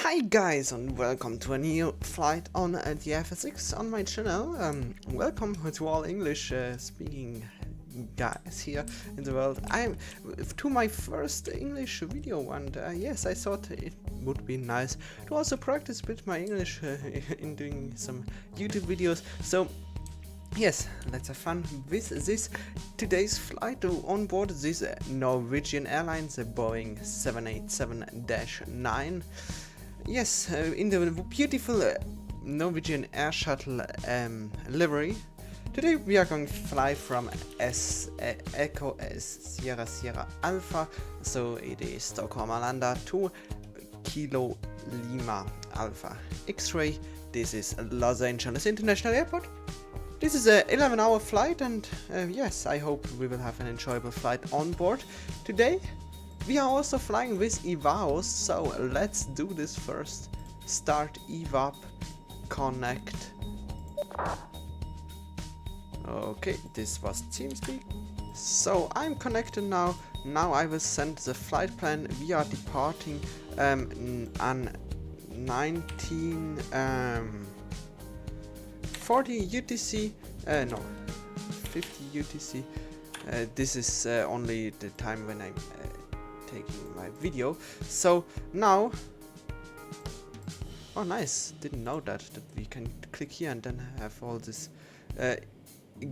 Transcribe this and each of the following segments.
Hi guys and welcome to a new flight on the FSX on my channel. Welcome to all English speaking guys here in the world. I'm to my first English video, and yes, I thought it would be nice to also practice a bit my English in doing some YouTube videos. So yes, let's have fun with this today's flight on board this Norwegian Airlines, the Boeing 787-9. Yes, in the beautiful Norwegian Air Shuttle livery. Today we are going to fly from Echo Sierra Sierra Alpha, so it is Stockholm-Arlanda, to Kilo Lima Alpha X-ray. This is Los Angeles International Airport. This is an 11-hour flight, and yes, I hope we will have an enjoyable flight on board today. We are also flying with EVAOS, so let's do this first. Start EVAP, connect. Okay, this was TeamSpeak. So I'm connected now. Now I will send the flight plan. We are departing on 1940 UTC. No, 50 UTC. This is only the time when I'm taking my video. So now, oh nice, didn't know that we can click here and then have all this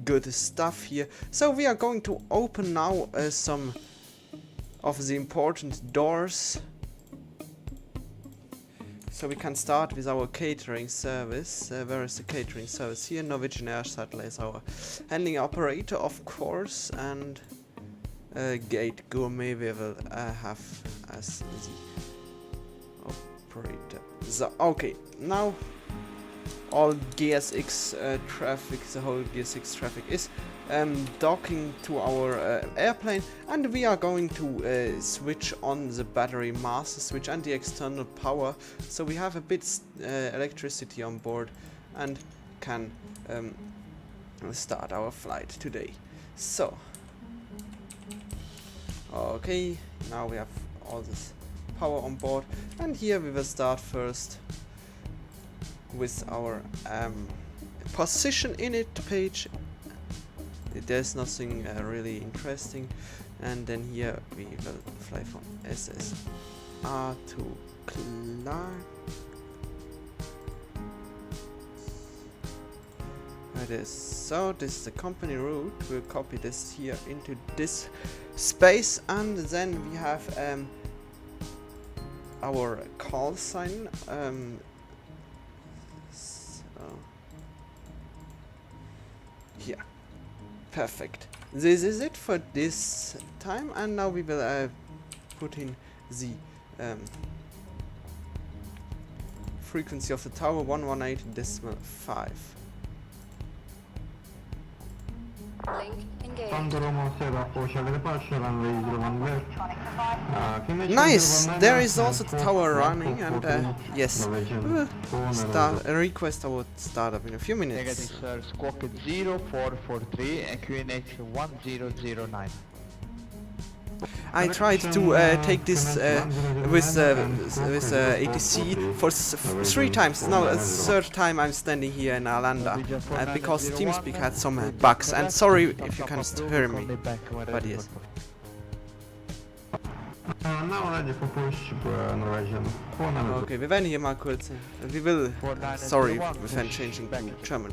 good stuff here. So we are going to open now some of the important doors, so we can start with our catering service. Where is the catering service? Here, Norwegian Air Shuttle is our handling operator, of course, and Gate Gourmet we will have as the operator. So, okay, now all GSX traffic, the whole GSX traffic is docking to our airplane, and we are going to switch on the battery master switch and the external power, so we have a bit electricity on board and can start our flight today. So okay, now we have all this power on board, and here we will start first with our position in it page. There's nothing really interesting, and then here we will fly from SSA to KLAX. It is. So this is the company route. We'll copy this here into this space, and then we have our call sign. So here, perfect. This is it for this time, and now we will put in the frequency of the tower, 118.5. Link engaged. Nice! There is also the tower running, and yes, request our startup in a few minutes. Negative sir, squawk 0443 and QNH 1009. I tried to take this with ATC for 3 times. Now a third time I'm standing here in Arlanda because TeamSpeak had some bugs. And sorry if you can't hear me, but yes. Okay, wir werden hier mal kurz. We will. Sorry, we can changing to German.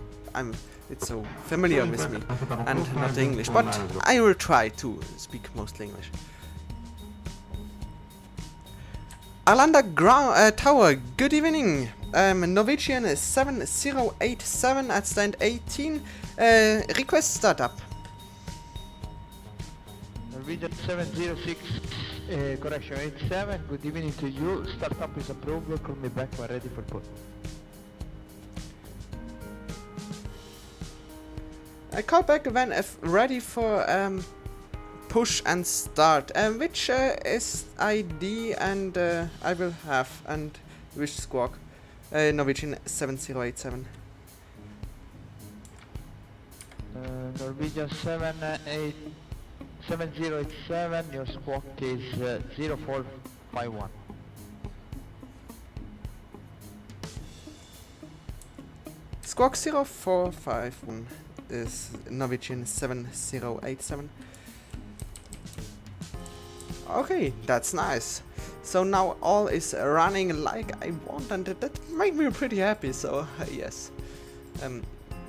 It's so familiar with me and not English, but I will try to speak mostly English. Arlanda ground tower. Good evening. Norwegian 7087 at stand 18. Request startup. Norwegian 706. Correction 87. Good evening to you. Startup is approved. Call me back when ready for put. I call back when ready for push and start. Which is ID and I will have, and which squawk? Norwegian 7087. Norwegian 7087. Your squawk is 0451. Squawk 0451 is Norwegian 7087. Okay, that's nice. So now all is running like I want, and that made me pretty happy. So yes,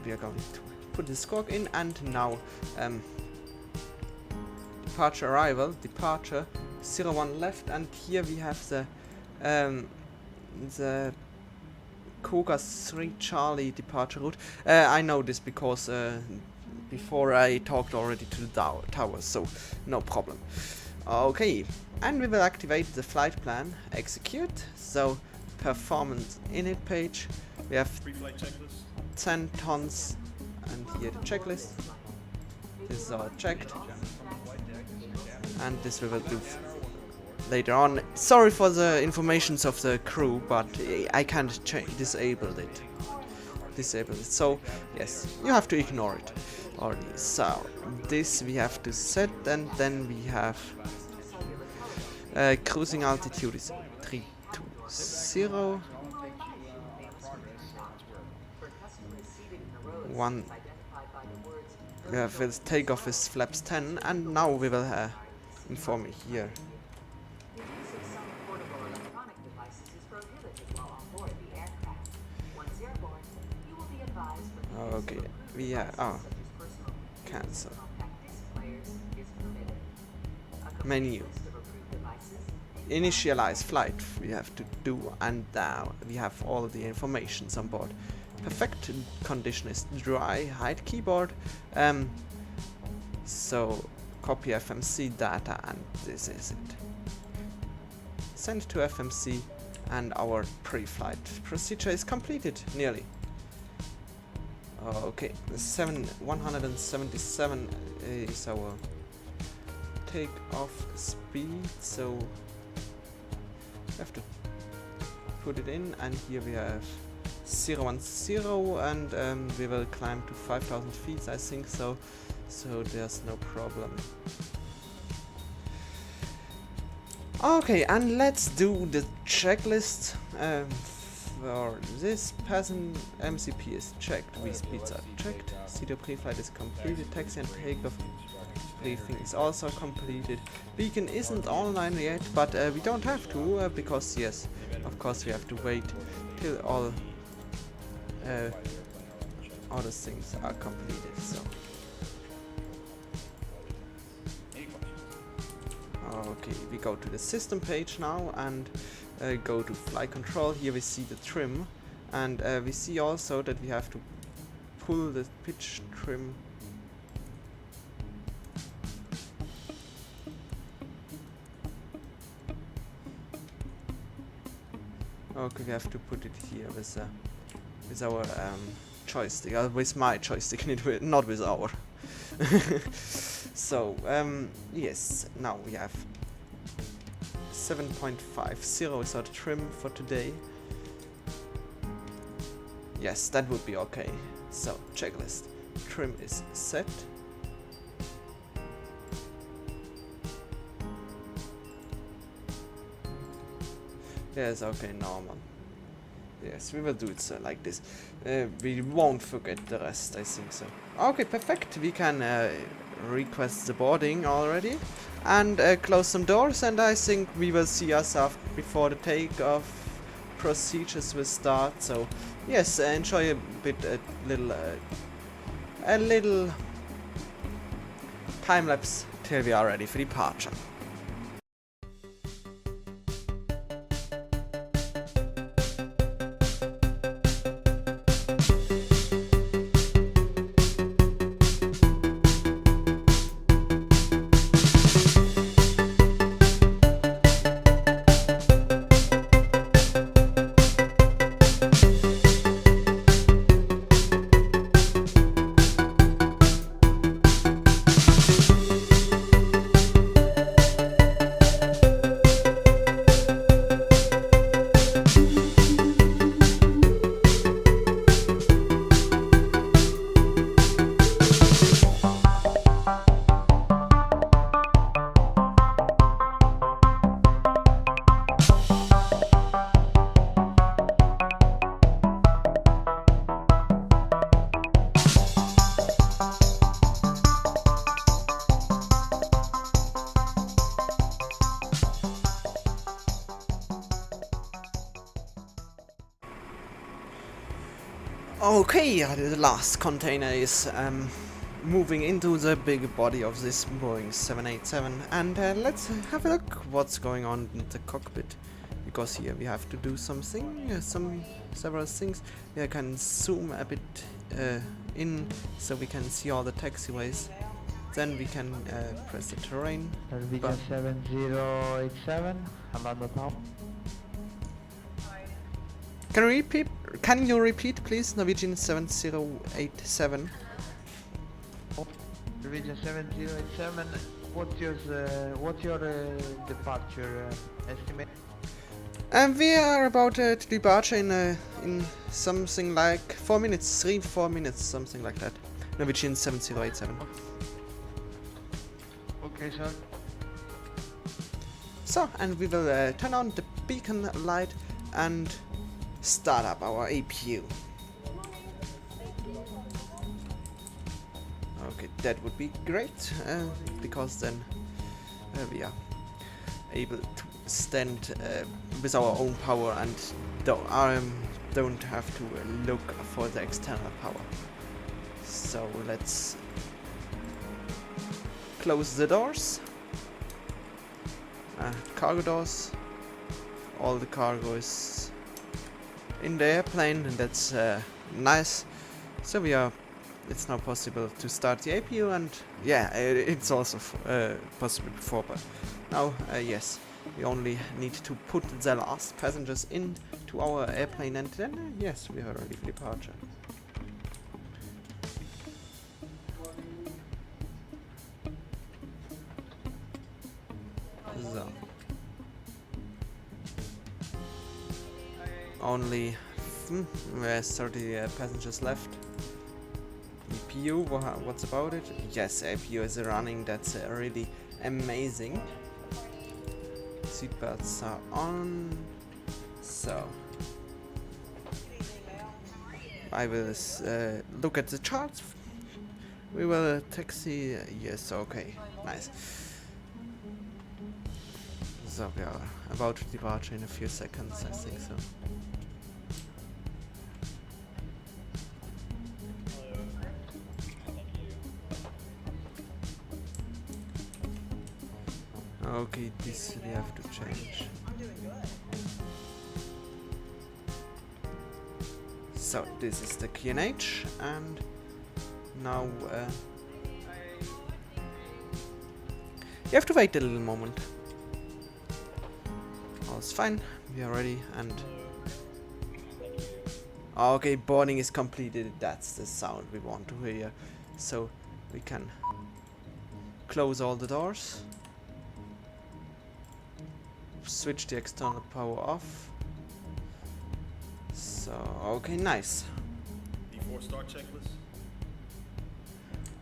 we are going to put the squawk in, and now departure arrival, departure 01 left, and here we have the Koga 3 Charlie departure route. I know this because before I talked already to the tower, so no problem. Okay, and we will activate the flight plan, execute. So performance init page, we have 10 tons, and here the checklist. This is all checked, and this we will do later on. Sorry for the informations of the crew, but I can't disable it. So yes, you have to ignore it already. So this we have to set, and then we have cruising altitude is 320. We have the takeoff is flaps 10, and now we will inform you here. Okay, we are cancel. Menu. Initialize flight we have to do, and now we have all the informations on board. Perfect condition is dry, hide keyboard. So copy FMC data, and this is it. Send to FMC, and our pre-flight procedure is completed nearly. Okay, 177 is our take-off speed, so we have to put it in, and here we have 010, and we will climb to 5,000 feet, I think so there's no problem. Okay, and let's do the checklist. For this passenger MCP is checked, V-speeds are checked, CDO pre-flight is completed, taxi and takeoff briefing is also completed. Beacon isn't online yet, but we don't have to, because yes, of course we have to wait till all the things are completed. So okay, we go to the system page now, and go to flight control. Here we see the trim, and we see also that we have to pull the pitch trim. Okay, we have to put it here with our joystick, with my joystick, not with our. So yes, now we have 7.50 is our trim for today. Yes, that would be okay. So checklist, trim is set. Yes, okay, normal. Yes, we will do it like this. We won't forget the rest, I think so. Okay, perfect. We can request the boarding already, and close some doors, and I think we will see us before the takeoff procedures will start. So yes, enjoy a little time lapse till we are ready for departure. Okay, the last container is moving into the big body of this Boeing 787, and let's have a look what's going on in the cockpit, because here we have to do something, several things. We can zoom a bit in so we can see all the taxiways. Then we can press the terrain. Norwegian 7087, I'm on the top. Can you repeat, please? Norwegian 7087. Norwegian 7087, what's your departure estimate? And we are about to departure in something like 4 minutes, 4 minutes, something like that. Norwegian 7087. Okay, sir. So, and we will turn on the beacon light and start up our APU. Okay, that would be great, because then we are able to stand with our own power and don't have to look for the external power. So let's close the doors, cargo doors. All the cargo is in the airplane, and that's nice. So it's now possible to start the APU, and yeah, it's also possible before, but now yes, we only need to put the last passengers into our airplane, and then yes, we are ready for departure. So. Only 30 passengers left. APU, what's about it? Yes, APU is running, that's really amazing. Seatbelts are on. So I will look at the charts. We will taxi. Yes, okay, nice. So we are about to departure in a few seconds, I think so. Okay, this we have to change. So this is the QNH, and now you have to wait a little moment. All's fine, we are ready, and okay, boarding is completed. That's the sound we want to hear. So we can close all the doors. Switch the external power off. So, okay, nice. Before start checklist.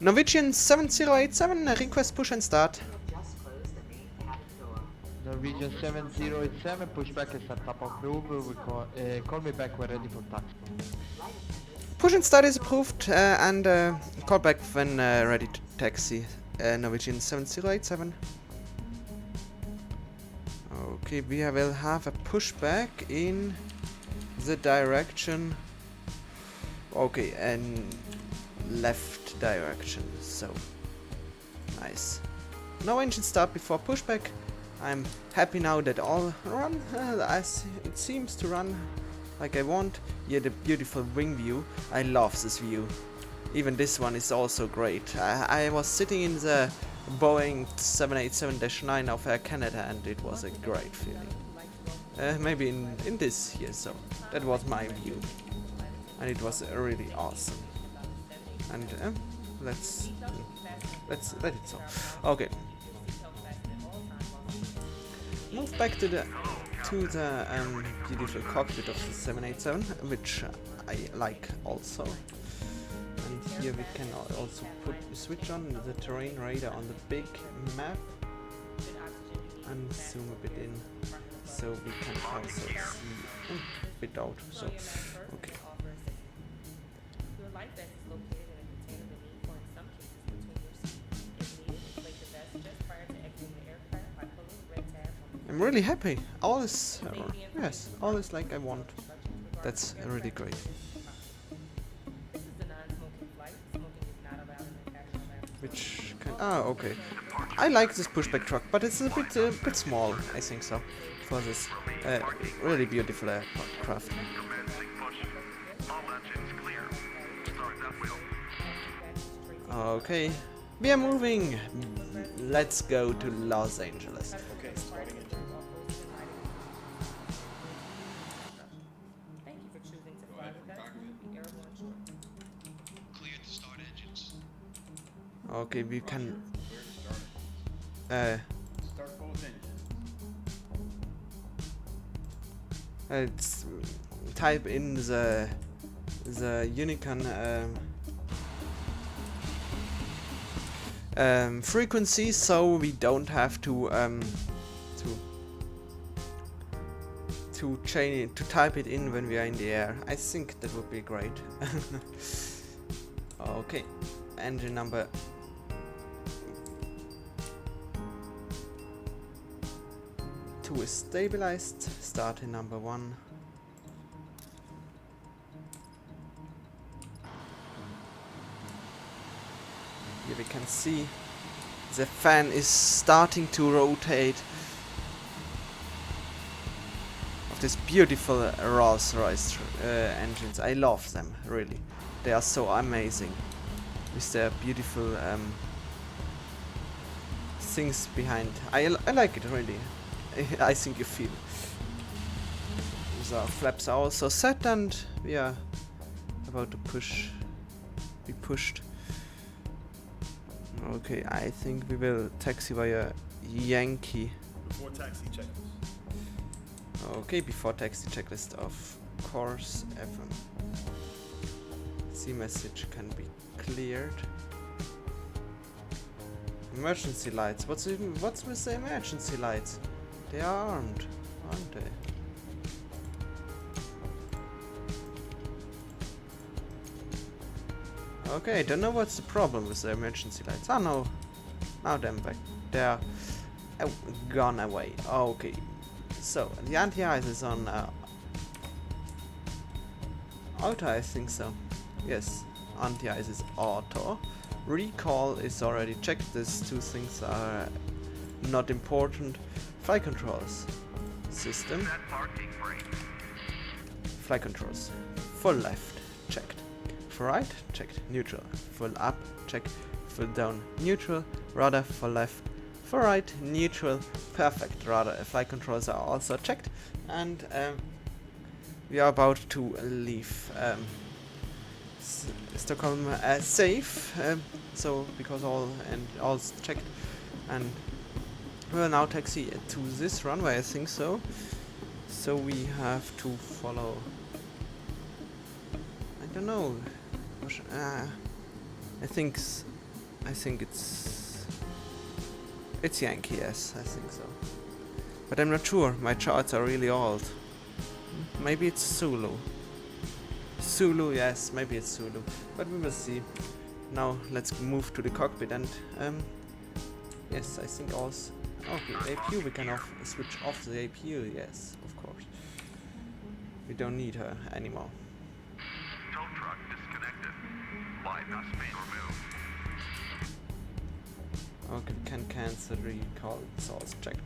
Norwegian 7087, request push and start. Norwegian 7087, push back and start up approval. Call me back when ready for taxi. Push and start is approved, and call back when ready to taxi. Norwegian 7087. Okay, we will have a pushback in the direction. Okay, and left direction. So nice. No engine start before pushback. I'm happy now that all run as it seems to run like I want. Yeah, the beautiful wing view. I love this view. Even this one is also great. I was sitting in the Boeing 787-9 of Air Canada, and it was a great feeling. Maybe in this here, so that was my view, and it was really awesome. And let's let it so. Okay. Move back to the beautiful cockpit of the 787, which I like also. And here we can also switch on the terrain radar on the big map and zoom a bit in, so we can also see a bit out. So okay. I'm really happy. All is yes, all is like I want. That's really great. Which can... Ah, okay. I like this pushback truck, but it's a bit small, I think so, for this really beautiful craft. Okay, we are moving. Let's go to Los Angeles. Okay, starting engine. Thank you for choosing to fly with us. The airborne short. Clear to start engines. Okay, we can. Where to start both engines. It's type in the Unicorn frequency, so we don't have to change it, to type it in when we are in the air. I think that would be great. Okay, engine number 2 is stabilized. Starting number 1. Here we can see the fan is starting to rotate of this beautiful Rolls-Royce engines. I love them, really. They are so amazing with their beautiful things behind. I like it, really. I think you feel. The flaps are also set, and we are about to be pushed. Okay, I think we will taxi via Yankee. Before taxi checklist. Okay, before taxi checklist, of course. C message can be cleared. Emergency lights. What's with the emergency lights? They are armed, aren't they? Okay, don't know what's the problem with the emergency lights. Oh no, now them back. They're gone away. Okay, so the anti-ice is on auto, I think so. Yes, anti-ice is auto. Recall is already checked. These two things are not important. Flight controls system. Flight controls. Full left, checked. Full right, checked. Neutral. Full up, checked. Full down, neutral. Rudder, full left. Full right, neutral. Perfect. Rudder, flight controls are also checked. And we are about to leave Stockholm safe. So because all's checked, and we will now taxi to this runway, I think so. So we have to follow. I don't know. I think it's Yankee. Yes, I think so. But I'm not sure. My charts are really old. Maybe it's Zulu. Zulu, yes, maybe it's Zulu. But we will see. Now let's move to the cockpit, and yes, I think also. Okay, APU, we can switch off the APU, yes, of course. We don't need her anymore. Tow truck disconnected. Bypass main removed. Okay, we can cancel recall, it's all checked.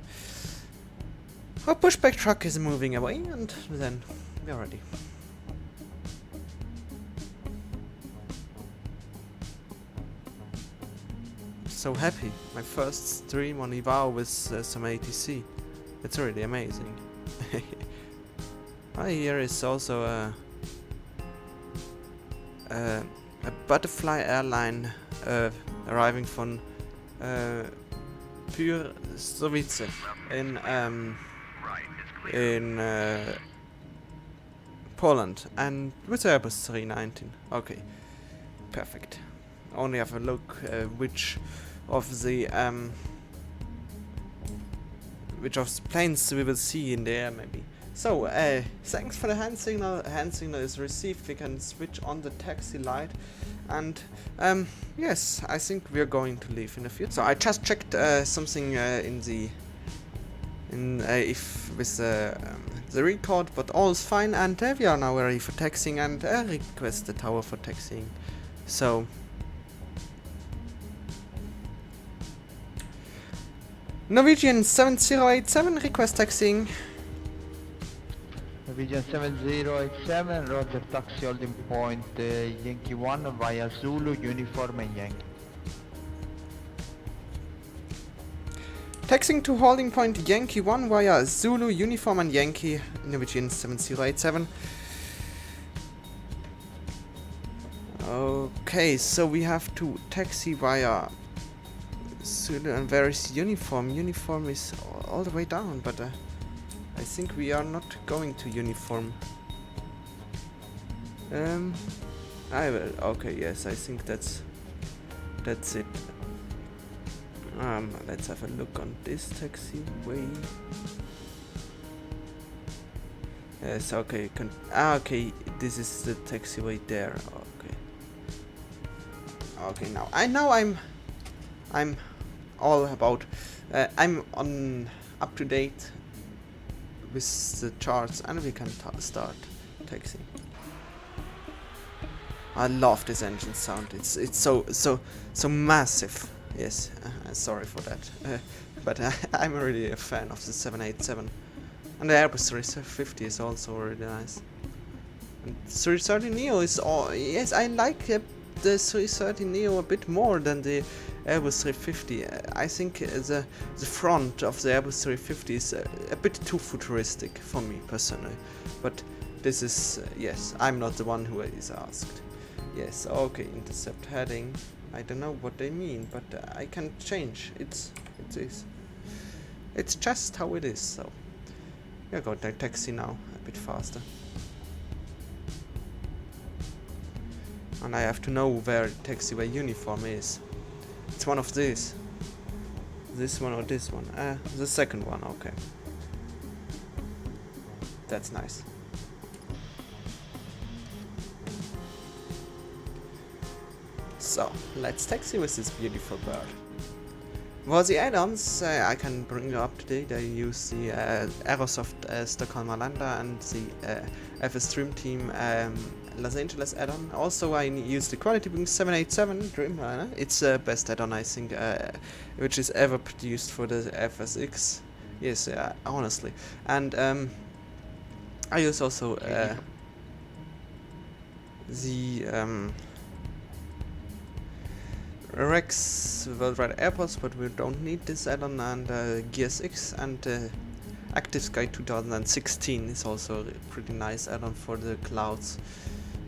Our pushback truck is moving away, and then we are ready. So happy. My first stream on Ivao with some ATC. It's really amazing. Here is also a butterfly airline arriving from Pyrzowice in Poland, and with Airbus 319. Okay, perfect. Only have a look which of the planes we will see in there, maybe. So, thanks for the hand signal. Hand signal is received. We can switch on the taxi light, and yes, I think we are going to leave in a few. So I just checked something if with the record, but all is fine, and we are now ready for taxiing, and request the tower for taxiing. So Norwegian 7087, request taxiing. Norwegian 7087, Roger, taxi holding point Yankee 1 via Zulu, uniform and Yankee. Taxiing to holding point Yankee 1 via Zulu, uniform and Yankee, Norwegian 7087. Okay, so we have to taxi via Zulu, and where is uniform? Uniform is all the way down, but I think we are not going to uniform. I will. Okay, yes, I think that's it. Let's have a look on this taxiway. Yes, okay. Okay, this is the taxiway there. Okay. Okay, now I'm all about. I'm on up to date with the charts, and we can start taxiing. I love this engine sound. It's so massive. Yes, sorry for that. But I'm really a fan of the 787, and the Airbus 350 is also really nice. And 330 Neo is all. Yes, I like the 330 Neo a bit more than the Airbus 350. I think the front of the Airbus 350 is a bit too futuristic for me personally. But this is yes, I'm not the one who is asked. Yes, okay, intercept heading. I don't know what they mean, but I can change. It's just how it is. So we're going to taxi now a bit faster. And I have to know where taxiway uniform is. It's one of these. This one or this one? The second one, okay. That's nice. So, let's taxi with this beautiful bird. For the add-ons, I can bring you up to date. I use the Aerosoft Stockholm-LOS and the FS Stream Team Los Angeles add-on. Also, I use the Quality Wing 787 Dreamliner. It's the best add-on, I think, which is ever produced for the FSX. Yes, honestly. And I use also the Rex Worldwide Airports, but we don't need this add-on, and GSX and Active Sky 2016 is also a pretty nice add-on for the clouds.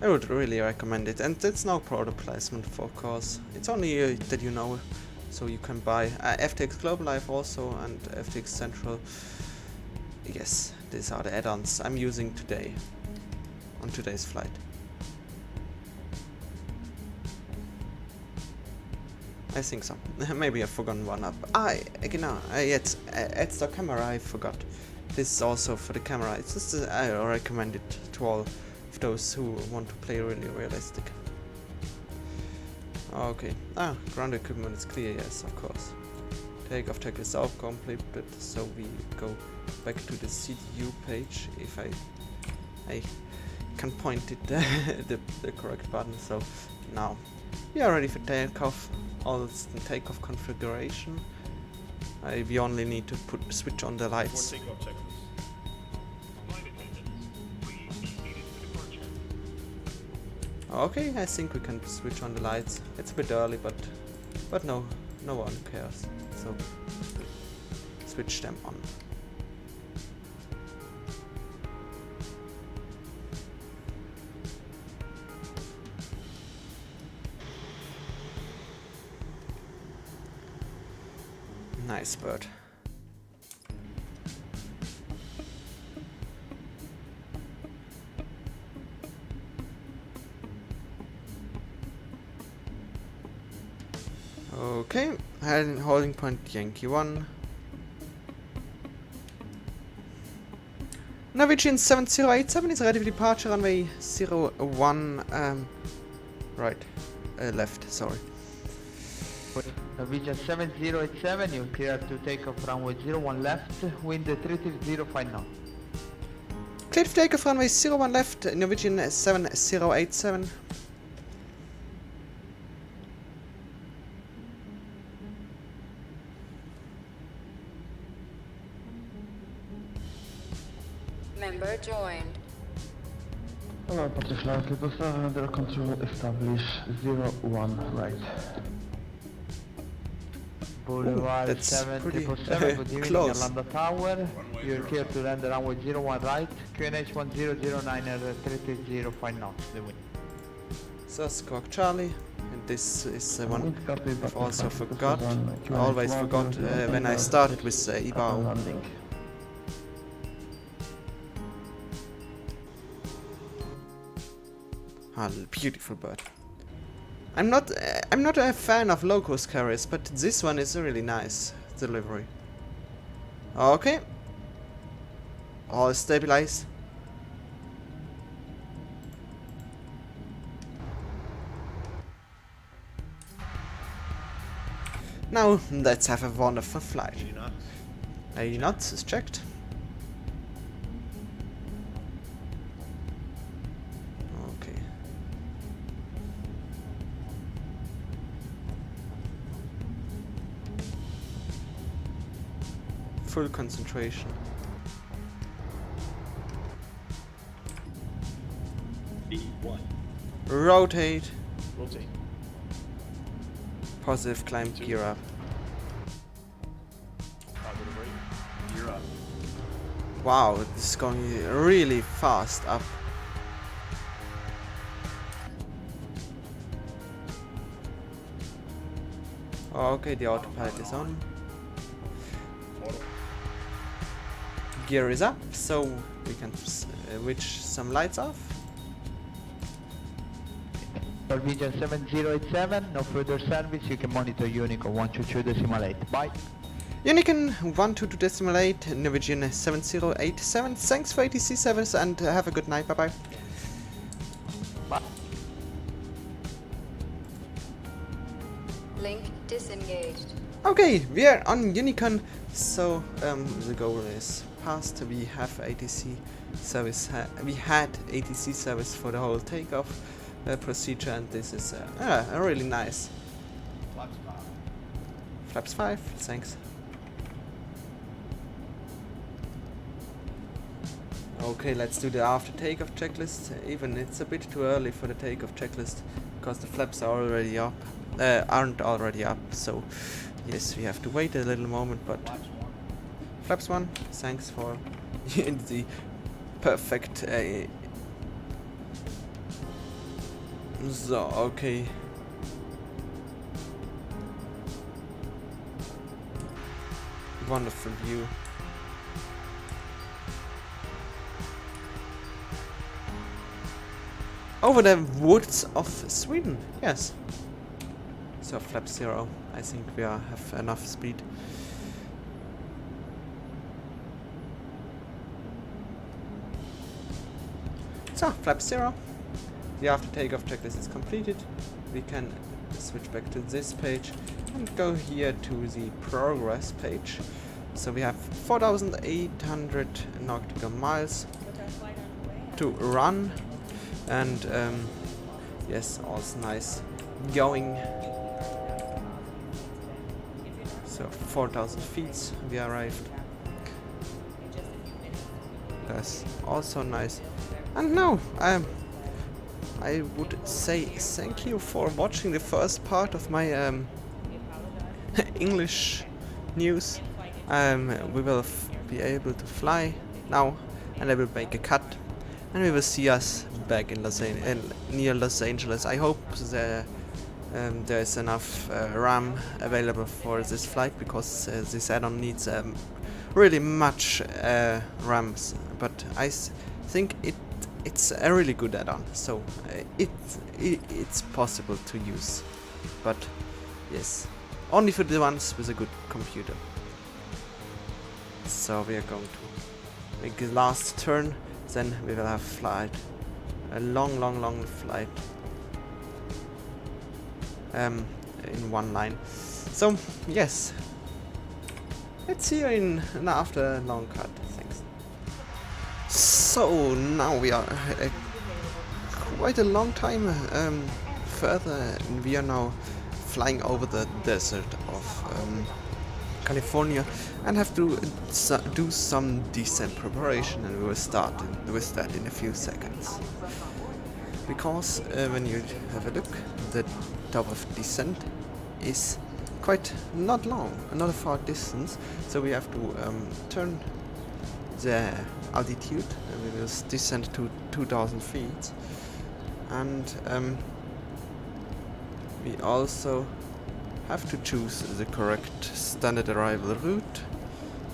I would really recommend it, and it's no product placement, for course. It's only that you know, so you can buy FTX Global Life also and FTX Central. Yes, these are the add-ons I'm using today on today's flight. I think so. Maybe I've forgotten one up. Genau, jetzt, it's the camera I forgot. This is also for the camera. It's just, I recommend it to all of those who want to play really realistic. Okay. Ground equipment is clear, yes, of course. Takeoff check is all completed, so we go back to the CDU page. If I can point it the correct button. So now we are ready for takeoff. All the takeoff configuration. We only need to switch on the lights. Takeoff checklist. Okay, I think we can switch on the lights. It's a bit early, but no one cares. So switch them on. Nice bird. Okay, holding point Yankee 1. Norwegian 7087 is ready for departure, runway 01, right, left, sorry. Norwegian 7087, you clear to take off runway 01 left, wind 330 now. Clear to take off runway 01 left, Norwegian 7087. Allora, parte flight, Triple 7, under control, establish 01 right. Boulevard that's 777, good evening, close. Yolanda Tower. You're clear to land around with 01 right, QNH 1009 at 330 knots, the wind. So Squawk Charlie, and this is the one Wind copy, I've but also flight forgot. I always forgot when I started with IBAO. landing. Ah, beautiful bird. I'm not a fan of low-cost carriers, but this one is a really nice delivery. Okay. All stabilized. Now let's have a wonderful flight. A knots is checked. Okay. Full concentration. B1. Rotate. Rotate. Positive climb, gear up. Positive rate. Gear up. Wow, this is going really fast up. Okay, the autopilot is on. Auto. Gear is up, so we can switch some lights off. Norwegian 7087, no further service, you can monitor Unico 122.8. Bye. Unicorn 122.8, Norwegian 7087. Thanks for ATC service and have a good night. Bye bye. Bye. Link disengaged. Okay, we are on Unicorn, so the goal is passed. We have ATC service. We had ATC service for the whole takeoff procedure, and this is a really nice. Flaps 5. Flaps 5, thanks. Okay, let's do the after takeoff checklist. Even it's a bit too early for the takeoff checklist because the flaps are already up, aren't already up. So yes, we have to wait a little moment. But Flaps 1. flaps 1, thanks for the perfect. So okay. Wonderful view. Over the woods of Sweden, yes. So flap 0, I think we have enough speed. So, flap 0. The after takeoff checklist is completed. We can switch back to this page and go here to the progress page. So we have 4,800 nautical miles to run, and yes, all's nice going. So 4,000 feet we arrived. That's also nice. And now I would say thank you for watching the first part of my English news. We will be able to fly now, and I will make a cut, and we will see us back in near Los Angeles. I hope there is enough RAM available for this flight, because this add-on needs really much RAMs. But I think it's a really good add-on, so it's possible to use. But yes, only for the ones with a good computer. So we are going to make the last turn, then we will have a long flight in one line. So yes, let's see you after a long cut. Thanks. So now we are quite a long time further, and we are now flying over the desert of California, and have to do some descent preparation, and we will start with that in a few seconds. Because when you have a look, the top of descent is quite not long, not a far distance, so we have to turn the altitude, and we will descend to 2000 feet, and we also have to choose the correct standard arrival route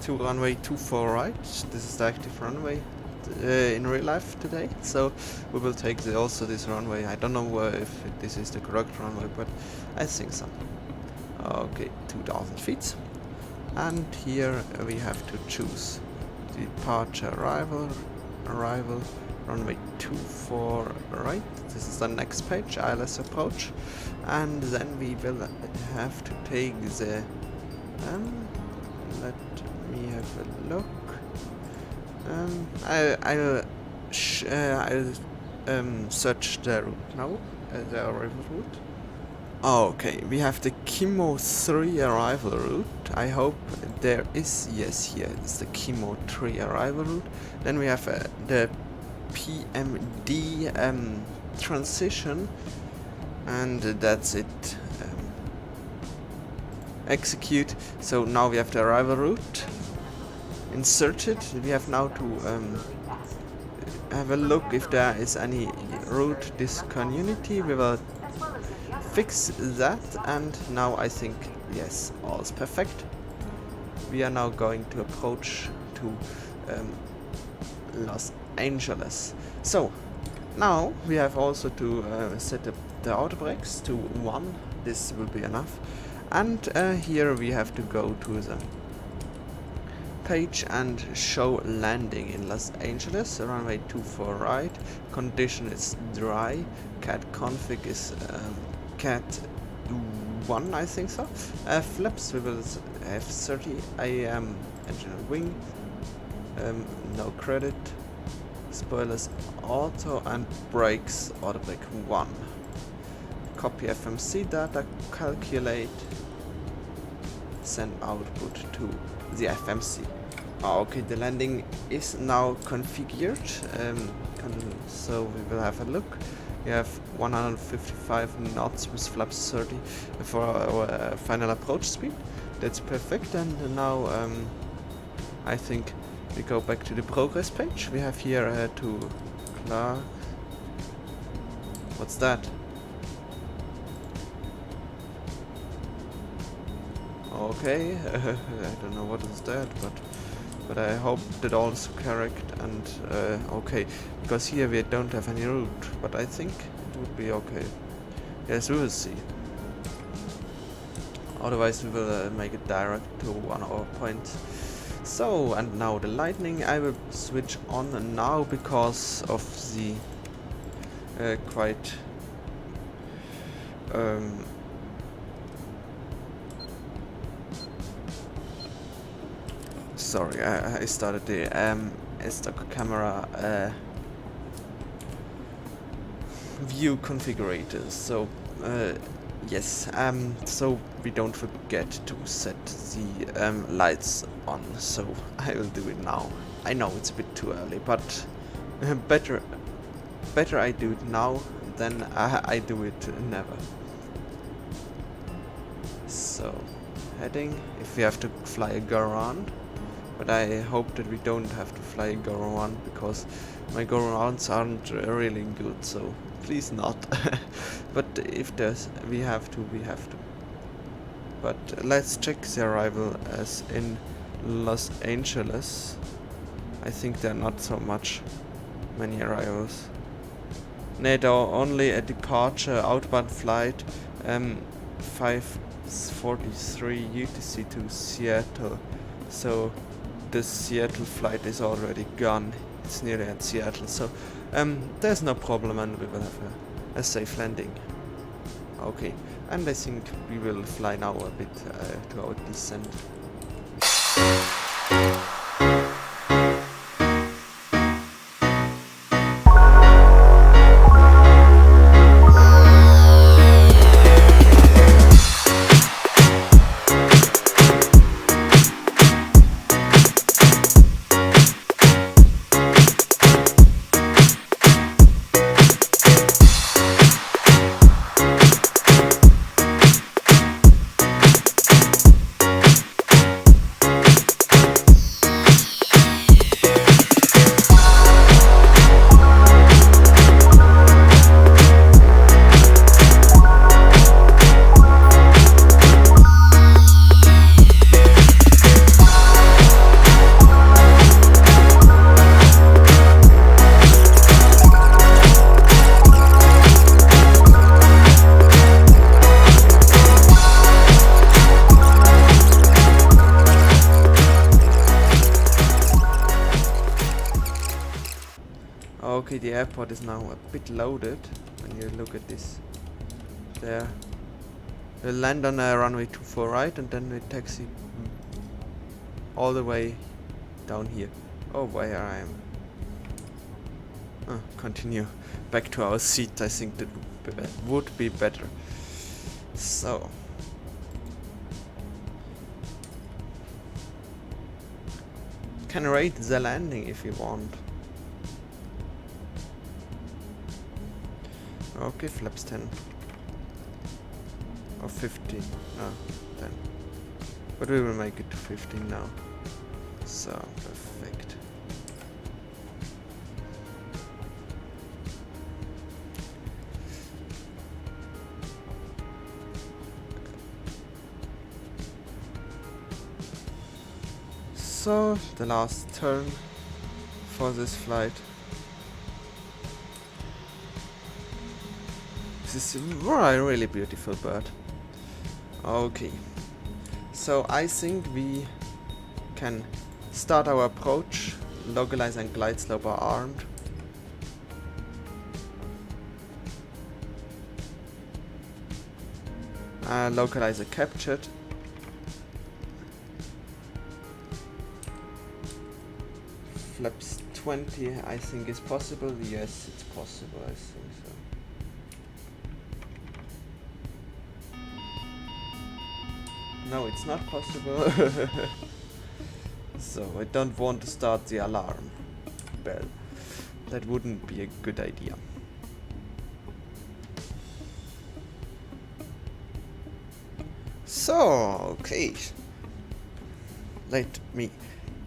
to runway 24 right. This is the active runway in real life today, so we will take also this runway. I don't know if this is the correct runway, but I think so. Okay, 2000 feet, and here we have to choose departure arrival runway 24 right. This is the next page, ILS approach, and then we will have to take the let me have a look. I'll search the route now, the arrival route. Okay, we have the Kimo 3 arrival route. I hope there is, yes, here is the Kimo 3 arrival route. Then we have the PMD transition, and that's it. Execute. So now we have the arrival route. Insert it. We have now to have a look if there is any route discontinuity. We will fix that, and now I think yes, all is perfect. We are now going to approach to Los Angeles. So now we have also to set up the auto brakes to 1. This will be enough, and here we have to go to the page and show landing in Los Angeles, runway 24 right, condition is dry, cat config is cat 1, I think so. Flaps we will have 30, engine and wing, no credit, spoilers auto, and brakes auto brake 1. Copy FMC data, calculate, send output to the FMC. Okay, the landing is now configured, so we will have a look. We have 155 knots with flaps 30 for our final approach speed. That's perfect, and now I think we go back to the progress page. We have here to KLAX. What's that? Okay, I don't know what is that, but I hope that all is correct, and okay, because here we don't have any route, but I think it would be okay. Yes, we will see. Otherwise we will make it direct to one of our points. So, and now the lightning I will switch on now because of the quite sorry, I started the stock camera view configurators. So yes, so we don't forget to set the lights on. So I will do it now. I know it's a bit too early, but better I do it now than I do it never. So heading, if we have to fly a go around. But I hope that we don't have to fly a go around, because my go arounds aren't really good, so please not. But if there's, we have to. But let's check the arrival as in Los Angeles. I think there are not so many arrivals. No, there are only a departure outbound flight 543 UTC to Seattle. So the Seattle flight is already gone. It's nearly at Seattle, so there's no problem, and we will have a safe landing. Okay, and I think we will fly now a bit to our descent. the airport is now a bit loaded when you look at this. There. We'll land on runway 24 right and then we taxi all the way down here. Oh, where I am. Continue back to our seat. I think that would be better. So. Can rate the landing if you want. Okay, flaps 10. Or 15. No, 10. But we will make it to 15 now. So, perfect. So, the last turn for this flight. This is a really beautiful bird. Okay. So, I think we can start our approach. Localize and glide slope are armed. Localizer captured. Flaps 20 I think is possible. Yes, it's possible, I think so. No, it's not possible. So I don't want to start the alarm bell. That wouldn't be a good idea. So, okay. Let me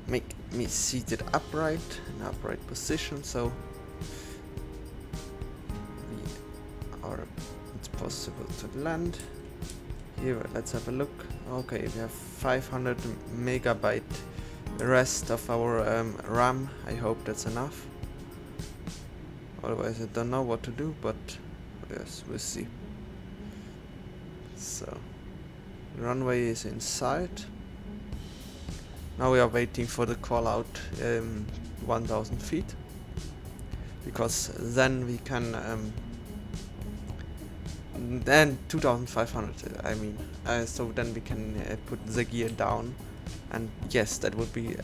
make me seated upright, in upright position, so it's possible to land. Here, let's have a look. Okay, we have 500 megabyte rest of our RAM. I hope that's enough. Otherwise I don't know what to do, but yes, we'll see. So, the runway is in sight. Now we are waiting for the call out 1000 feet, because then we can then 2500 I mean, so then we can put the gear down, and yes, that would be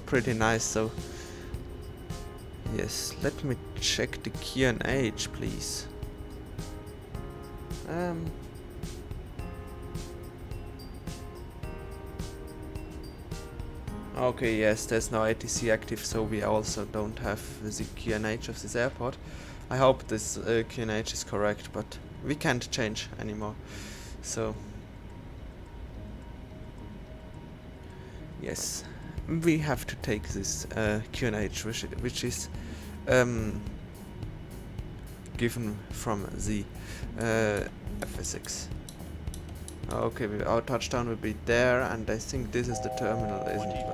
pretty nice. So yes, let me check the QNH, please. Okay, yes, there's no ATC active, so we also don't have the QNH of this airport. I hope this QNH is correct, but we can't change anymore. So yes, we have to take this QNH, which is given from the FSX. Okay, our touchdown will be there, and I think this is the terminal, isn't it?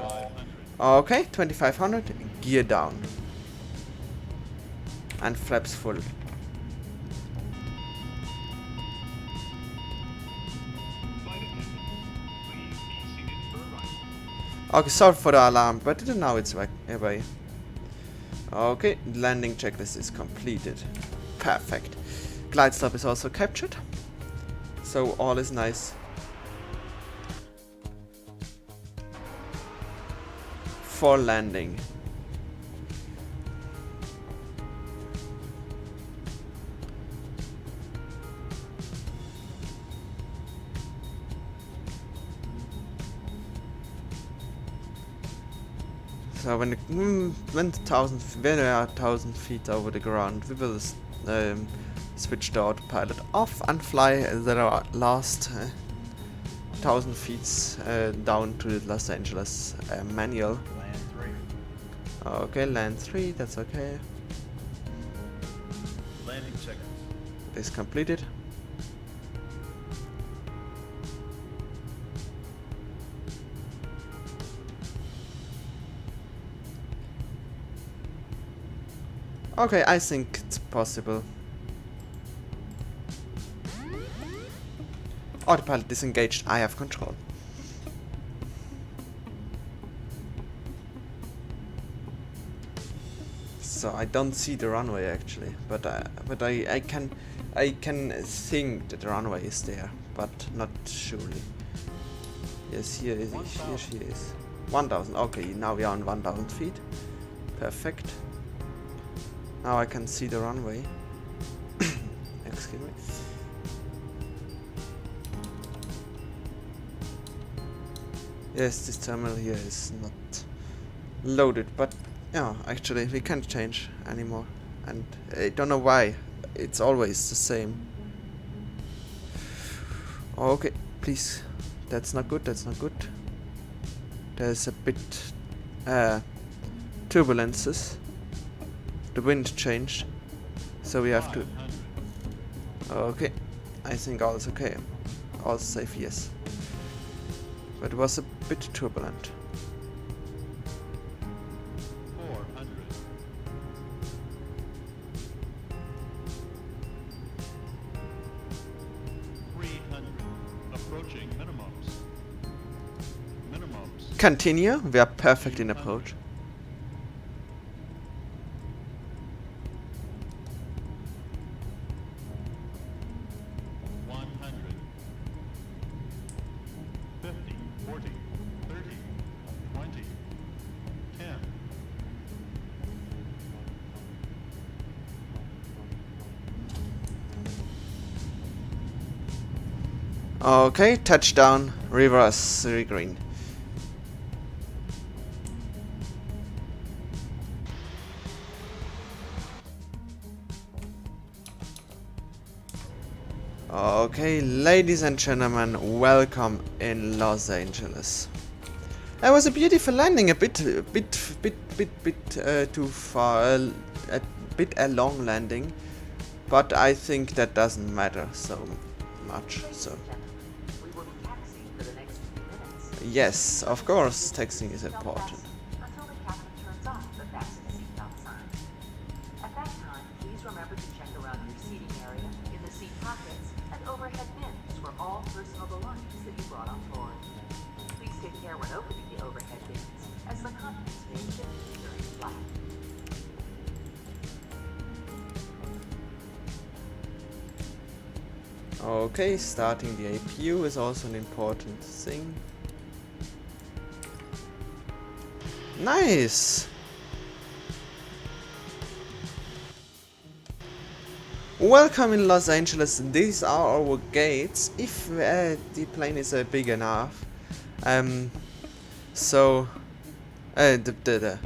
Okay, 2500, gear down. And flaps full. Okay, sorry for the alarm, but now it's away. Okay, landing checklist is completed. Perfect. Glide stop is also captured. So all is nice. For landing. So when we are 1000 feet over the ground, we will switch the autopilot off and fly the last 1000 feet down to Los Angeles manual. Land 3. Okay, land 3, that's okay. Landing checklist. Is completed. Okay, I think it's possible. Autopilot disengaged, I have control. So so I don't see the runway actually, but I can think that the runway is there, but not surely. Yes, here she is. 1,000. Okay, now we are on 1,000 feet. Perfect. Now I can see the runway. Excuse me. Yes, this terminal here is not loaded, but yeah, actually we can't change anymore, and I don't know why. It's always the same. Okay, please. That's not good. That's not good. There's a bit turbulences. The wind changed, so we have to. Okay, I think all is okay. All safe, yes. But it was a bit turbulent. 400. 300. Approaching minimums. Minimums. Continue. We are perfect in approach. 100. 50. 40. 30. 20. 10. Okay, touchdown. Reverse green. Okay, ladies and gentlemen, welcome in Los Angeles. That was a beautiful landing, a bit too far, a bit a long landing, but I think that doesn't matter so much. So yes, of course, texting is important. Until the captain turns off the fasten seatbelt sign. At that time, please remember to check around your seating area, in the seat pockets, and overhead bins for all personal belongings that you brought on board. Please take care when opening the overhead bins, as the contents may shift during flight. Okay, starting the APU is also an important thing. Nice! Welcome in Los Angeles. These are our gates, if the plane is big enough. So the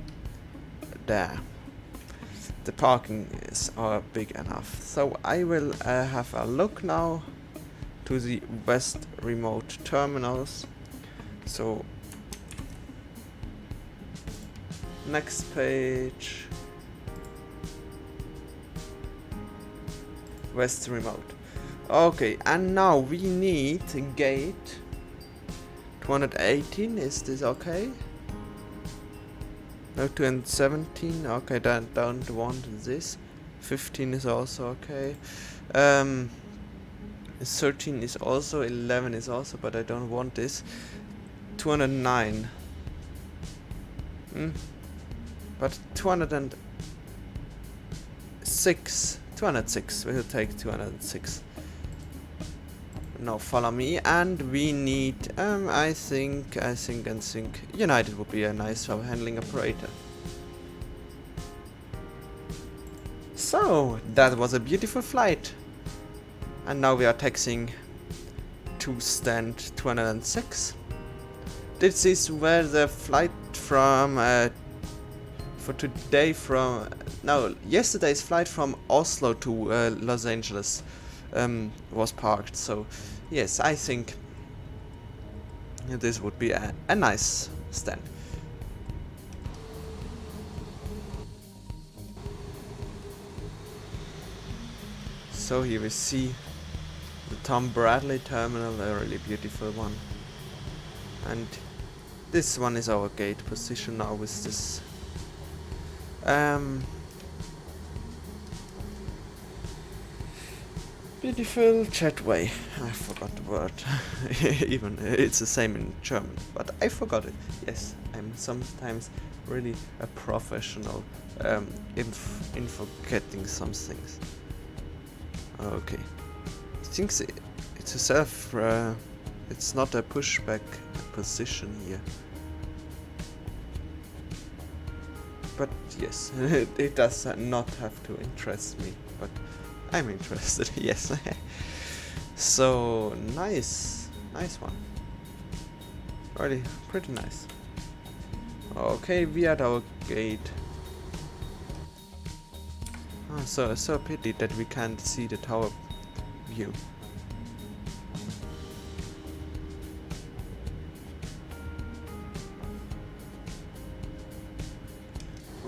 parking is big enough. So I will have a look now to the west remote terminals. So next page. West remote. Okay, and now we need a gate 218. Is this okay? No, 217. Okay, then don't want this. 15 is also okay. 13 is also, 11 is also, but I don't want this. 209. But 206. 206. We'll take 206. Now follow me, and we need. I think United would be a nice handling operator. So that was a beautiful flight, and now we are taxiing to stand 206. This is where the flight from for today from yesterday's flight from Oslo to Los Angeles was parked. So yes, I think this would be a nice stand. So here we see the Tom Bradley terminal, a really beautiful one, and this one is our gate position now with this beautiful jetway. I forgot the word. Even it's the same in German, but I forgot it. Yes, I'm sometimes really a professional info getting some things. Okay, I think it's a self. It's not a pushback position here. But yes, it does not have to interest me, but I'm interested, yes. So, nice one. Really, pretty nice. Okay, we are at our gate. Oh, so pity that we can't see the tower view.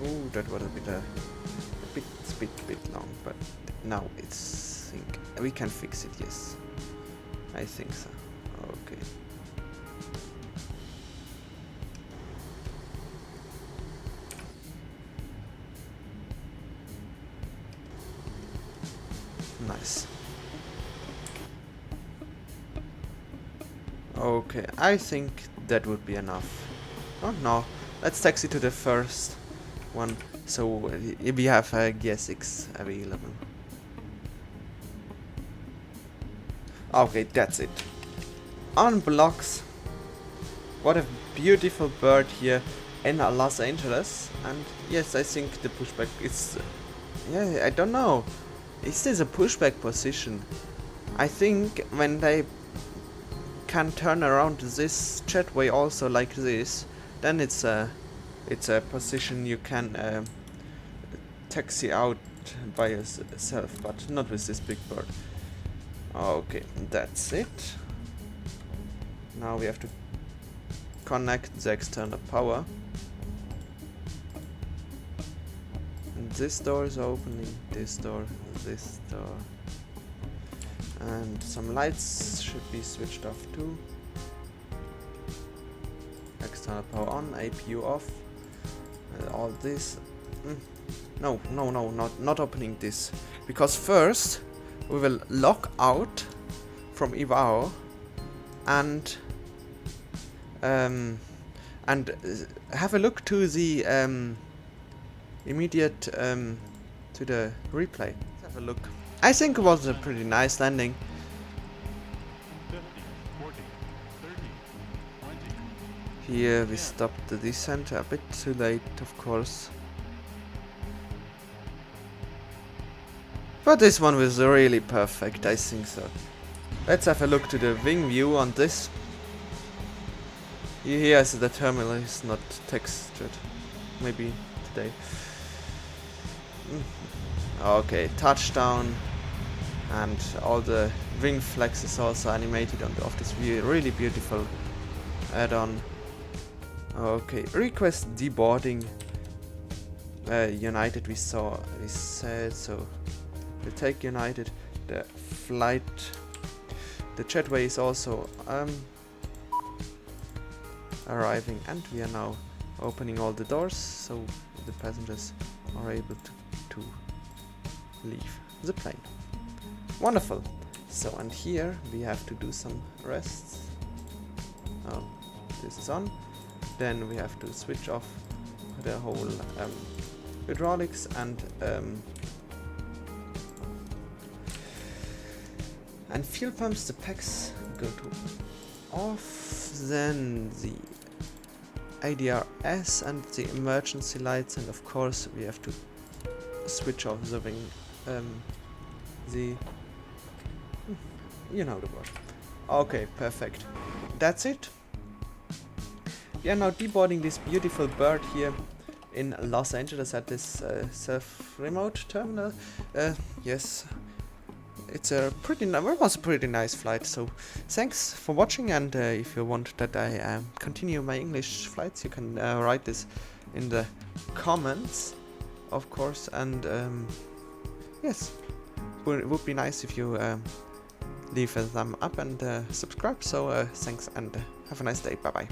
Oh, that was a bit long, but now it's we can fix it. Yes, I think so. Okay. Nice. Okay, I think that would be enough. Oh no, let's taxi to the first one, so we have a GSX available. Okay, that's it. On blocks. What a beautiful bird here in Los Angeles. And yes, I think the pushback is... yeah, I don't know. Is this a pushback position? I think when they can turn around this jetway also like this, then it's a position you can taxi out by yourself, but not with this big bird. Okay, that's it. Now we have to connect the external power. And this door is opening, this door. And some lights should be switched off too. External power on, APU off. All this. No, not opening this. Because first we will log out from Ivao and have a look to the immediate to the replay. Let's have a look. I think it was a pretty nice landing. 50, 40, 30, 20. Here we stopped the descent a bit too late, of course. But this one was really perfect, I think so. Let's have a look to the wing view on this. Yes, the terminal is not textured. Maybe today. Okay, touchdown. And all the wing flags is also animated on of this really beautiful add-on. Okay, request deboarding. United we said so. We take United. The flight, the jetway is also arriving, and we are now opening all the doors so the passengers are able to leave the plane. Wonderful. So, and here we have to do some rests. Oh, this is on. Then we have to switch off the whole hydraulics and fuel pumps. The packs go to off. Then the ADRS and the emergency lights, and of course we have to switch off the wing. You know the word. Okay, perfect. That's it. We are now deboarding this beautiful bird here in Los Angeles at this self-remote terminal. Yes, it's a pretty nice flight. So thanks for watching, and if you want that I continue my English flights, you can write this in the comments, of course. And yes, it would be nice if you leave a thumb up and subscribe. So thanks, and have a nice day. Bye bye.